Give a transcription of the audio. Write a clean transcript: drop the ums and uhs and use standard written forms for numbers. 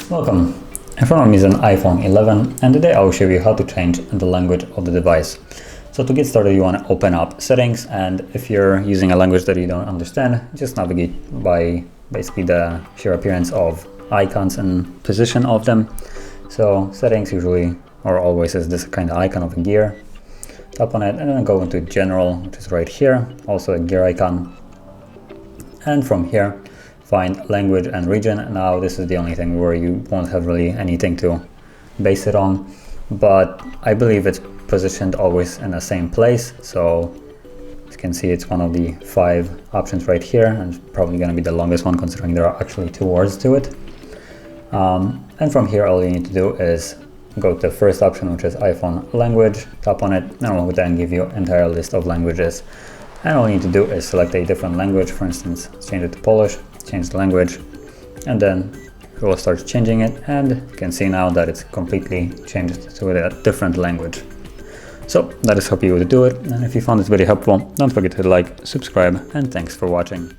Welcome. In front of me is an iPhone 11 and today I will show you how to change the language of the device. So to get started, you want to open up settings, and if you're using a language that you don't understand, just navigate by basically the sheer appearance of icons and position of them. So settings usually or always is this kind of icon of a gear. Tap on it and then go into general, which is right here, also a gear icon. And from here, find language and region. Now this is the only thing where you won't have really anything to base it on, but I believe it's positioned always in the same place. So as you can see, it's one of the 5 options right here, and it's probably going to be the longest one considering there are actually 2 words to it. And from here, all you need to do is go to the first option, which is iPhone language, tap on it, and it will then give you an entire list of languages. And all you need to do is select a different language. For instance, change it to Polish, change the language, and then it will start changing it, and you can see now that it's completely changed to a different language. So that is how you would do it, and if you found this video helpful, don't forget to like, subscribe, and thanks for watching.